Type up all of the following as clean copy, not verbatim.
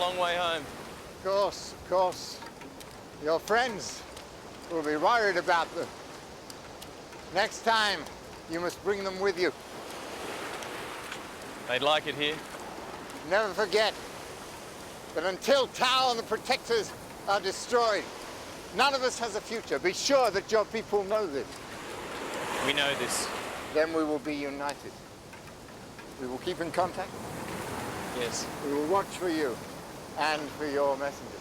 long way home. Of course. Your friends will be worried about them. Next time, you must bring them with you. They'd like it here. Never forget that until Tau and the Protectors are destroyed, none of us has a future. Be sure that your people know this. We know this. Then we will be united. We will keep in contact. Yes. We will watch for you and for your messengers.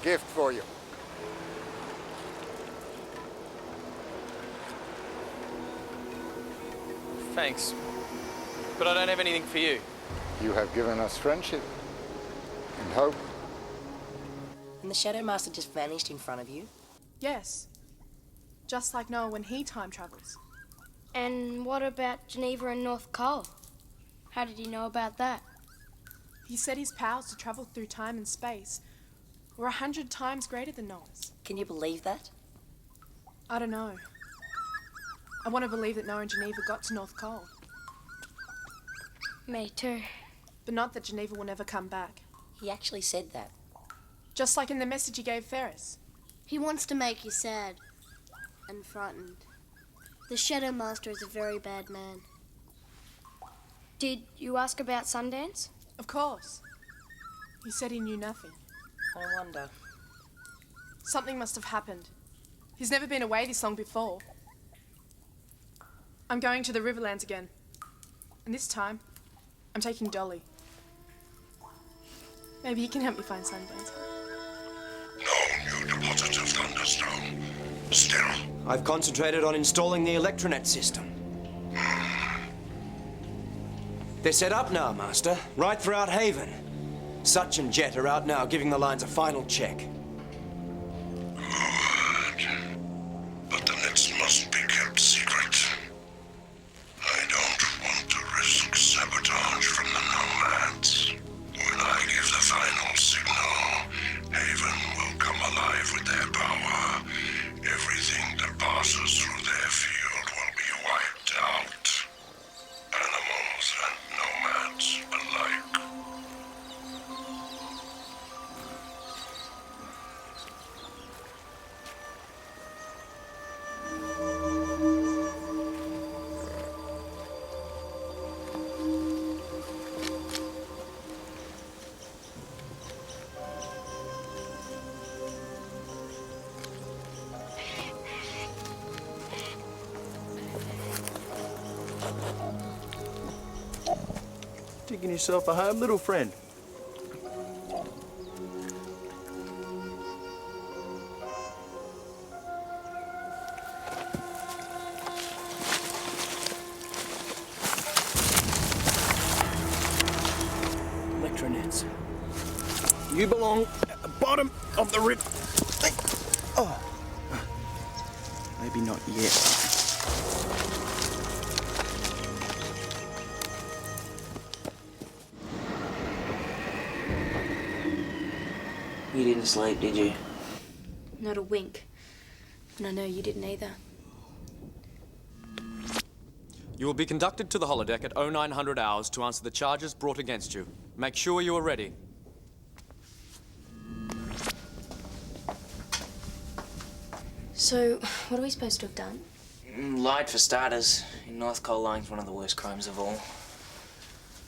A gift for you. Thanks. But I don't have anything for you. You have given us friendship and hope. And the Shadow Master just vanished in front of you? Yes. Just like Noah when he time travels. And what about Geneva and North Cole? How did he know about that? He said his powers to travel through time and space were 100 times greater than Noah's. Can you believe that? I don't know. I want to believe that Noah and Geneva got to North Cole. Me too. But not that Geneva will never come back. He actually said that. Just like in the message he gave Ferris. He wants to make you sad and frightened. The Shadow Master is a very bad man. Did you ask about Sundance? Of course. He said he knew nothing. I wonder. Something must have happened. He's never been away this long before. I'm going to the Riverlands again. And this time, I'm taking Dolly. Maybe you can help me find Sundance. No new deposit of Thunderstone. Still. I've concentrated on installing the electronet system. They're set up now, Master, right throughout Haven. Such and Jet are out now giving the lines a final check. Good. But the nets must be kept secret. I don't want to risk sabotage from the Nomads. When I give the final signal, Haven will come alive with their power. Everything that passes through their field will be wiped out. Animals and nomads alike. Digging yourself a home, little friend. Electronets. You belong at the bottom of the river. Oh. Maybe not yet. You didn't sleep, did you? Not a wink. And I know you didn't either. You will be conducted to the holodeck at 0900 hours to answer the charges brought against you. Make sure you are ready. So, what are we supposed to have done? Lied for starters. In North Cole, lying's one of the worst crimes of all.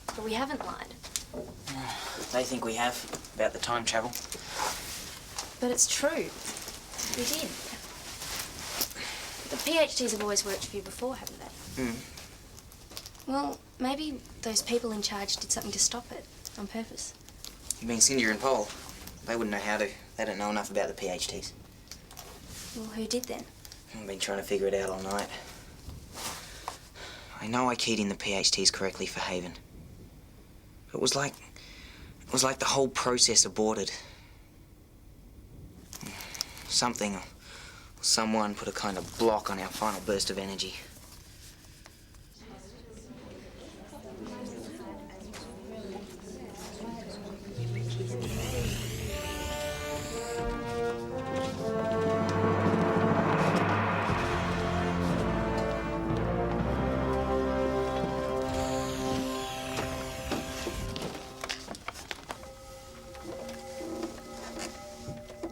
But we haven't lied. They think we have, about the time travel. But it's true. We did. The PhDs have always worked for you before, haven't they? Well, maybe those people in charge did something to stop it, on purpose. You mean Cinder and Paul? They wouldn't know how to. They don't know enough about the PhDs. Well, who did then? I've been trying to figure it out all night. I know I keyed in the PhDs correctly for Haven. It was like the whole process aborted. Something or someone put a kind of block on our final burst of energy.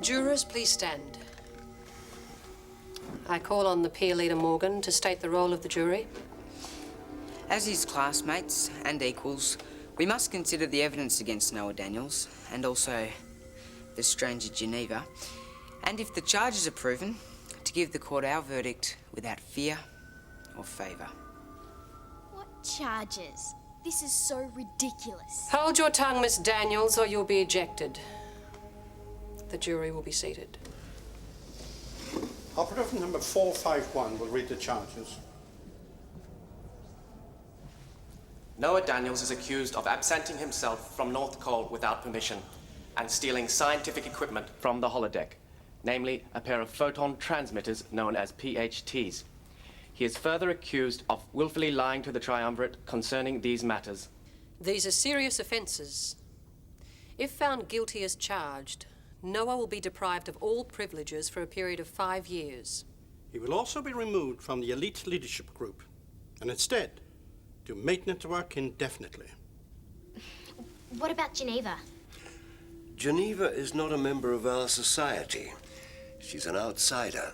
Jurors, please stand. I call on the peer leader Morgan to state the role of the jury. As his classmates and equals, we must consider the evidence against Noah Daniels and also the stranger Geneva, and if the charges are proven, to give the court our verdict without fear or favour. What charges? This is so ridiculous. Hold your tongue, Miss Daniels, or you'll be ejected. The jury will be seated. Operative number 451 will read the charges. Noah Daniels is accused of absenting himself from North Cole without permission and stealing scientific equipment from the holodeck, namely a pair of photon transmitters known as PHTs. He is further accused of willfully lying to the Triumvirate concerning these matters. These are serious offences. If found guilty as charged, Noah will be deprived of all privileges for a period of 5 years. He will also be removed from the elite leadership group and instead do maintenance work indefinitely. What about Geneva? Geneva is not a member of our society. She's an outsider.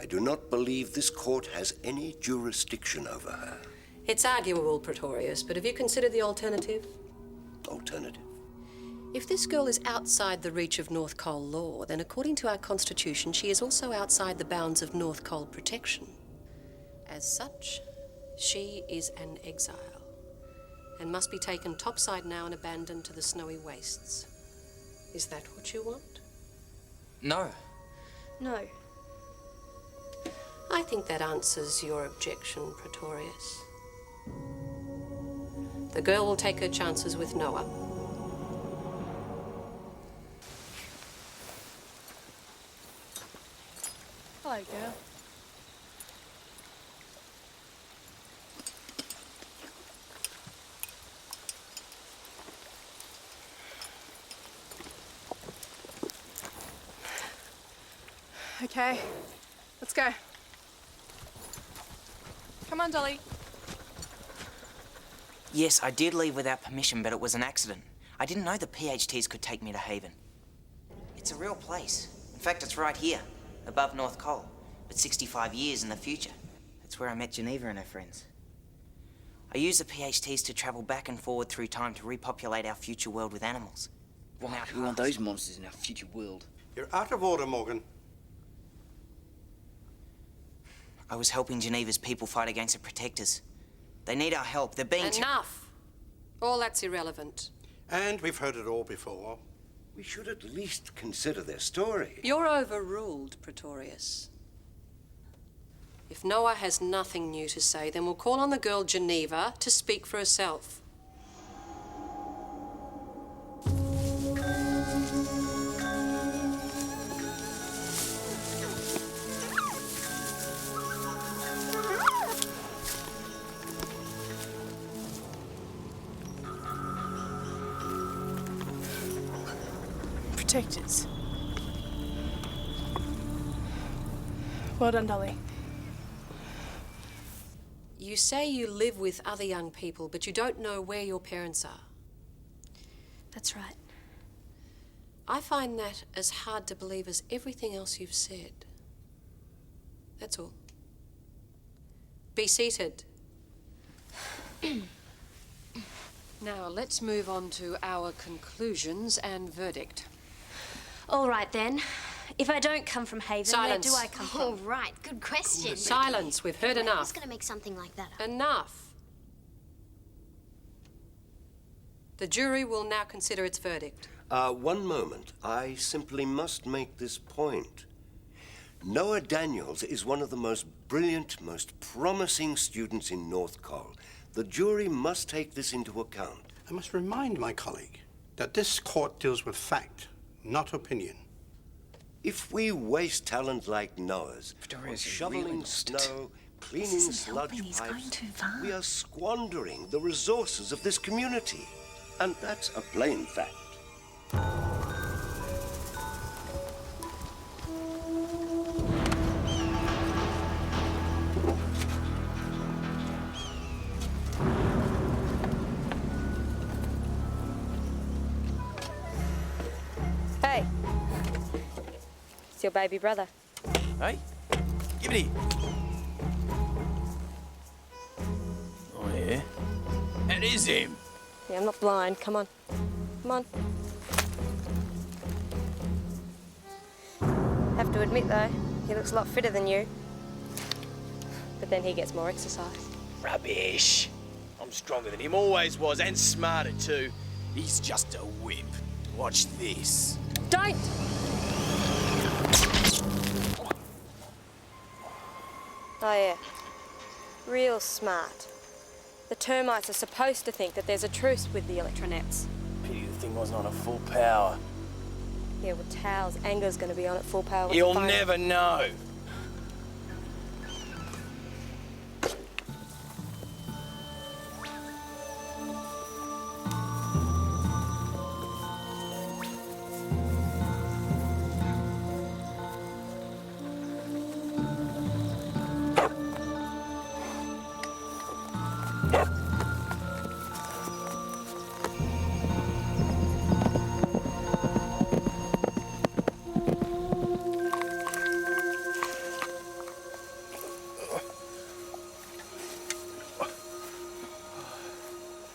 I do not believe this court has any jurisdiction over her. It's arguable, Pretorius, but have you considered the alternative? Alternative? If this girl is outside the reach of North Cole law, then according to our constitution, she is also outside the bounds of North Cole protection. As such, she is an exile and must be taken topside now and abandoned to the snowy wastes. Is that what you want? No. No. I think that answers your objection, Pretorius. The girl will take her chances with Noah. Hello, girl. Okay, let's go. Come on, Dolly. Yes, I did leave without permission, but it was an accident. I didn't know the PHTs could take me to Haven. It's a real place. In fact, it's right here, above North Cole, but 65 years in the future. That's where I met Geneva and her friends. I used the PHTs to travel back and forward through time to repopulate our future world with animals. Right, we want those monsters in our future world. You're out of order, Morgan. I was helping Geneva's people fight against the Protectors. They need our help. They're being... Enough! All that's irrelevant. And we've heard it all before. We should at least consider their story. You're overruled, Pretorius. If Noah has nothing new to say, then we'll call on the girl Geneva to speak for herself. Protectors. Well done, Dolly. You say you live with other young people, but you don't know where your parents are. That's right. I find that as hard to believe as everything else you've said. That's all. Be seated. Now, let's move on to our conclusions and verdict. All right, then. If I don't come from Haven, Silence. where do I come from? All right, good question. Silence. We've heard I was enough. going to make something like that up. Enough. The jury will now consider its verdict. One moment. I simply must make this point. Noah Daniels is one of the most brilliant, most promising students in North Cole. The jury must take this into account. I must remind my colleague that this court deals with fact, not opinion. If we waste talent like Noah's on shoveling snow, cleaning sludge pipes, we are squandering the resources of this community. And that's a plain fact. Hey, baby brother. Hey, give it here. Oh, yeah? That is him. Yeah, I'm not blind. Come on. Come on. Have to admit, though, he looks a lot fitter than you. But then he gets more exercise. Rubbish. I'm stronger than him, always was, and smarter too. He's just a wimp. Watch this. Don't! Oh, yeah. Real smart. The termites are supposed to think that there's a truce with the electronets. Pity the thing wasn't on at full power. Yeah, well, Tao's anger's going to be on at full power. He'll never know.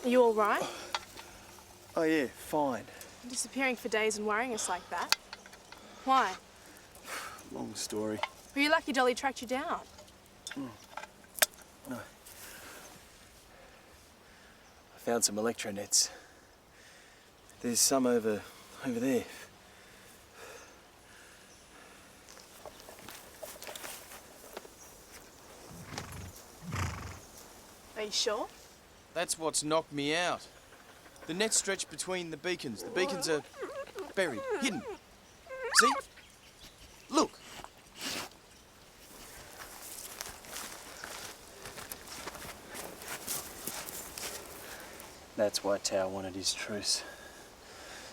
Are you all right? Oh, yeah, fine. Disappearing for days and worrying us like that. Why? Long story. Were you lucky Dolly tracked you down? No. I found some electronets. There's some over there. Are you sure? That's what's knocked me out. The net stretched between the beacons. The beacons are buried, hidden. See? Look. That's why Tao wanted his truce.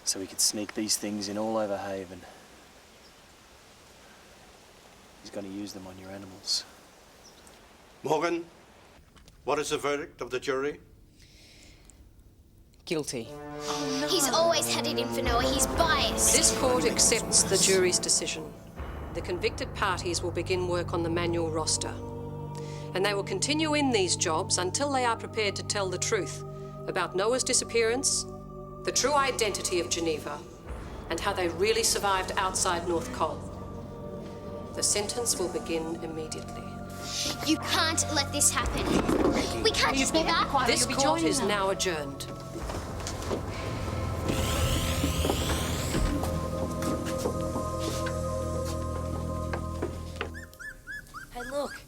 So he could sneak these things in all over Haven. He's going to use them on your animals. Morgan, what is the verdict of the jury? Guilty. He's always had it in for Noah. He's biased. This court accepts the jury's decision. The convicted parties will begin work on the manual roster. And they will continue in these jobs until they are prepared to tell the truth about Noah's disappearance, the true identity of Geneva, and how they really survived outside North Col. The sentence will begin immediately. You can't let this happen. We can't just be back. This court is now adjourned. Hey, look.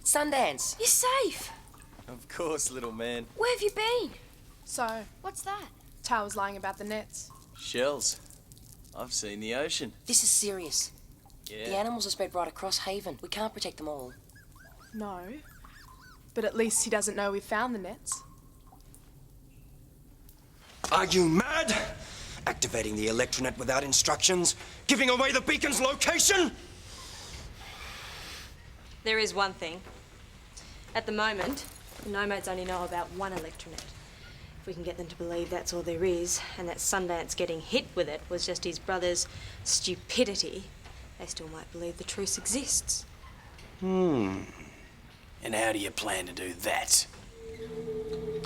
It's Sundance. You're safe. Of course, little man. Where have you been? So, What's that? Tao was lying about the nets. Shells. I've seen the ocean. This is serious. Yeah. The animals are spread right across Haven. We can't protect them all. No. But at least he doesn't know we found the nets. Are you mad? Activating the electronet without instructions? Giving away the beacon's location? There is one thing. At the moment, the nomads only know about one electronet. If we can get them to believe that's all there is, and that Sundance getting hit with it was just his brother's stupidity, they still might believe the truce exists. And how do you plan to do that?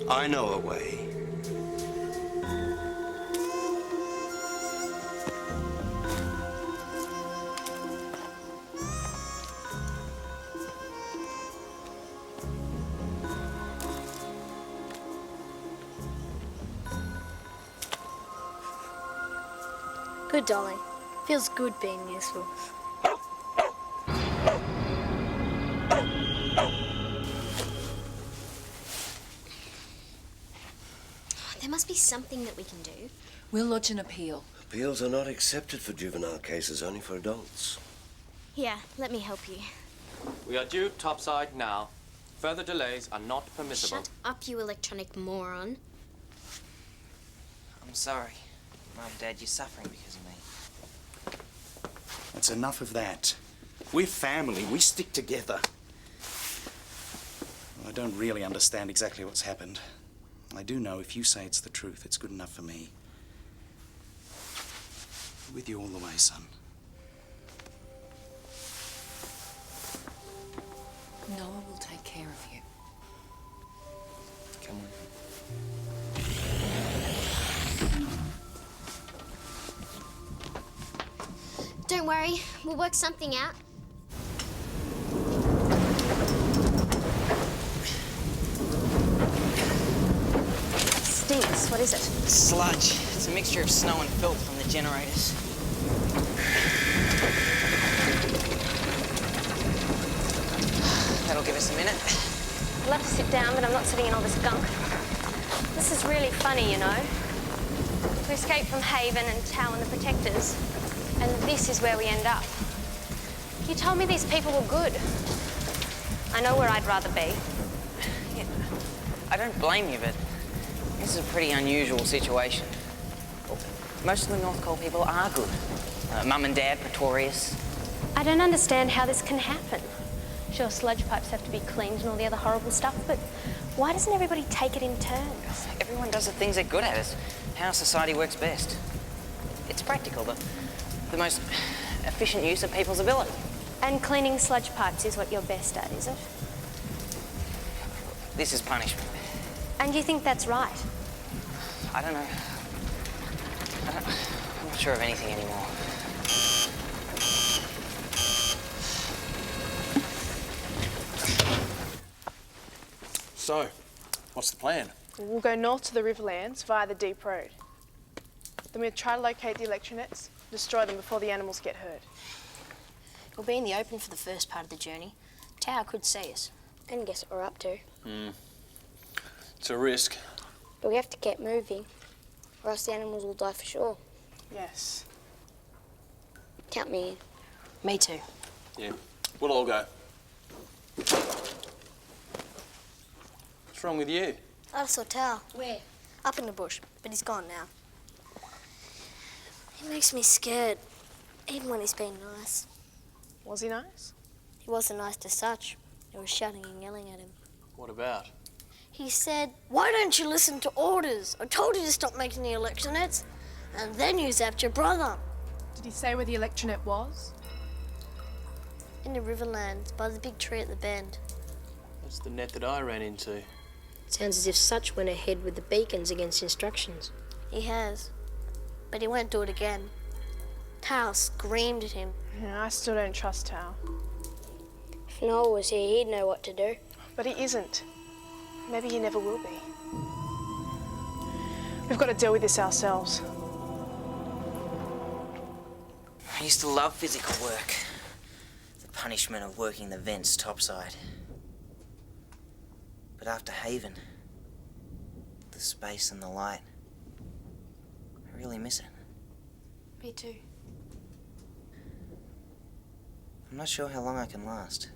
I know a way. Good, Dolly. Feels good being useful. There must be something that we can do. We'll lodge an appeal. Appeals are not accepted for juvenile cases, only for adults. Here, let me help you. We are due topside now. Further delays are not permissible. Shut up, you electronic moron. I'm sorry. Mum, Dad, you're suffering because of me. That's enough of that. We're family. We stick together. Well, I don't really understand exactly what's happened. I do know if you say it's the truth, it's good enough for me. With you all the way, son. Don't worry, we'll work something out. Stinks. What is it? Sludge. It's a mixture of snow and filth from the generators. That'll give us a minute. I'd love to sit down, but I'm not sitting in all this gunk. This is really funny, you know. We escaped from Haven and Tau and the Protectors, and this is where we end up. You told me these people were good. I know where I'd rather be. Yeah, I don't blame you, but this is a pretty unusual situation. Most of the North Col people are good. Mum and Dad, Pretorius. I don't understand how this can happen. Sure, sludge pipes have to be cleaned and all the other horrible stuff, but why doesn't everybody take it in turns? Everyone does the things they're good at. It's how society works best. It's practical, the most efficient use of people's ability. And cleaning sludge pipes is what you're best at, is it? This is punishment. And you think that's right? I don't know. I'm not sure of anything anymore. So, what's the plan? We'll go north to the Riverlands via the Deep Road. Then we'll try to locate the electronets, destroy them before the animals get hurt. We'll be in the open for the first part of the journey. Tau could see us and guess what we're up to. It's a risk. But we have to get moving, or else the animals will die for sure. Yes. Count me in. Me too. Yeah, we'll all go. What's wrong with you? I saw Tau. Where? Up in the bush, but he's gone now. He makes me scared, even when he's been nice. Was he nice? He wasn't nice to such. They were shouting and yelling at him. What about? He said, "Why don't you listen to orders? I told you to stop making the electronets, and then you zapped your brother." Did he say where the electronet was? In the Riverlands, by the big tree at the bend. That's the net that I ran into. Sounds as if Such went ahead with the beacons against instructions. He has, but he won't do it again. Tau screamed at him. Yeah, I still don't trust Tau. If Noah was here, he'd know what to do. But he isn't. Maybe he never will be. We've got to deal with this ourselves. I used to love physical work. The punishment of working the vents topside. But after Haven, the space and the light, I really miss it. Me too. I'm not sure how long I can last.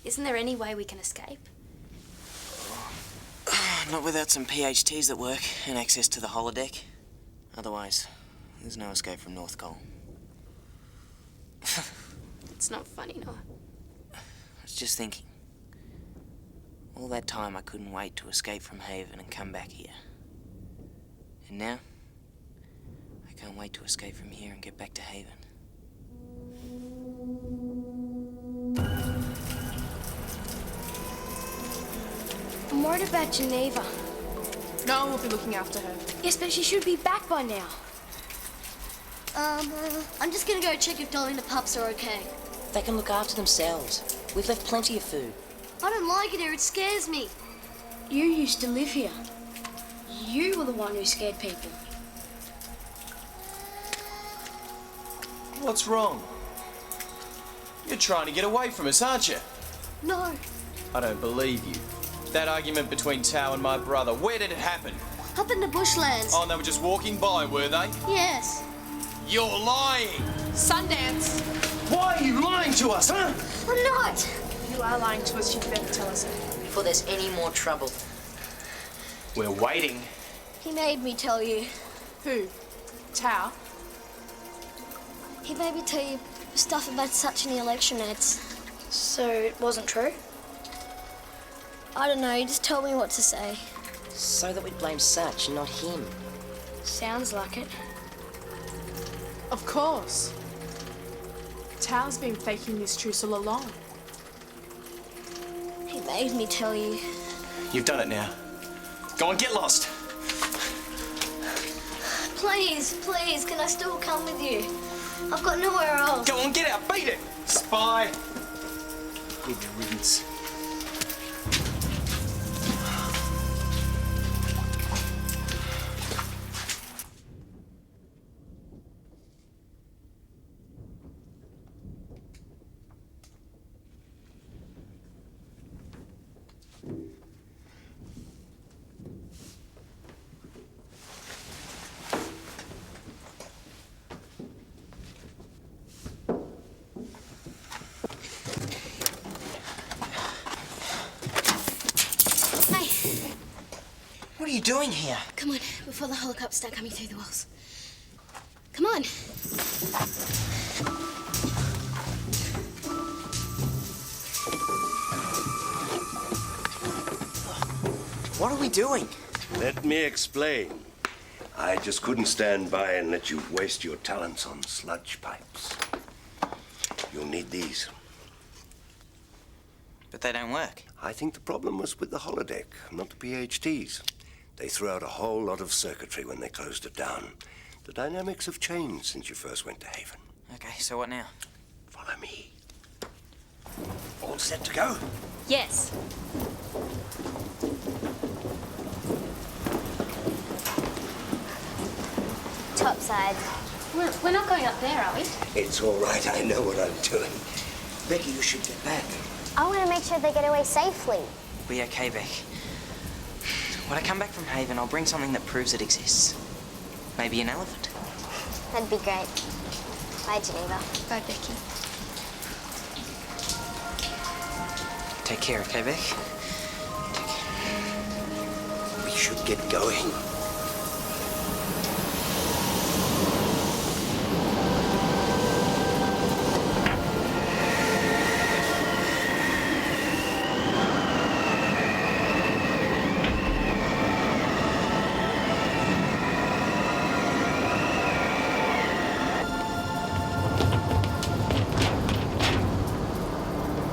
Isn't there any way we can escape? Not without some PHTs that work and access to the holodeck. Otherwise, there's no escape from North Col. It's not funny, Noah. I was just thinking. All that time I couldn't wait to escape from Haven and come back here. And now, I can't wait to escape from here and get back to Haven. I'm worried about Geneva. No one will be looking after her. Yes, but she should be back by now. I'm just gonna go check if Dolly and the pups are okay. They can look after themselves. We've left plenty of food. I don't like it here, it scares me. You used to live here. You were the one who scared people. What's wrong? You're trying to get away from us, aren't you? No. I don't believe you. That argument between Tau and my brother, where did it happen? Up in the bushlands. Oh, and they were just walking by, were they? Yes. You're lying! Sundance! Why are you lying to us, huh? I'm not. You are lying to us. You'd better tell us it. Before there's any more trouble. We're waiting. He made me tell you. Who? Tau? He made me tell you stuff about Such and the electronets. So it wasn't true? I don't know, he just told me what to say. So that we'd blame Such, not him. Sounds like it. Of course. Tau's been faking this truce all along. He made me tell you. You've done it now. Go on, get lost. Please, please, can I still come with you? I've got nowhere else. Go on, get out, beat it! Spy! Good riddance. What are you doing here? Come on, before the helicopters start coming through the walls. Come on. What are we doing? Let me explain. I just couldn't stand by and let you waste your talents on sludge pipes. You'll need these. But they don't work. I think the problem was with the holodeck, not the PhDs. They threw out a whole lot of circuitry when they closed it down. The dynamics have changed since you first went to Haven. Okay, so what now? Follow me. All set to go? Yes. Topside. We're not going up there, are we? It's all right. I know what I'm doing. Becky, you should get back. I want to make sure they get away safely. Be okay, Beck. When I come back from Haven, I'll bring something that proves it exists. Maybe an elephant. That'd be great. Bye, Geneva. Bye, Becky. Take care, okay, Beck? We should get going.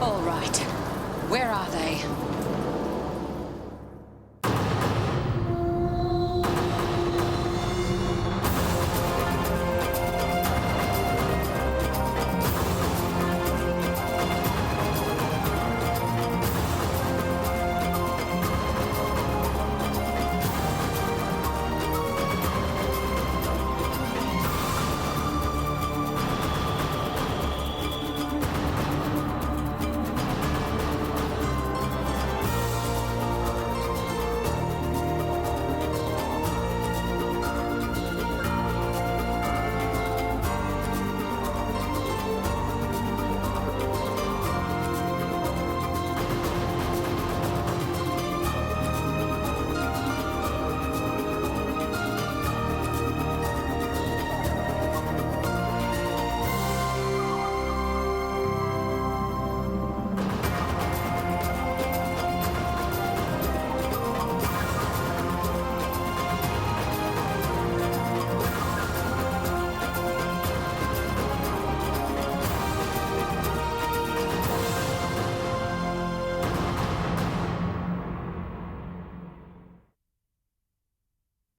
All right. Where are they?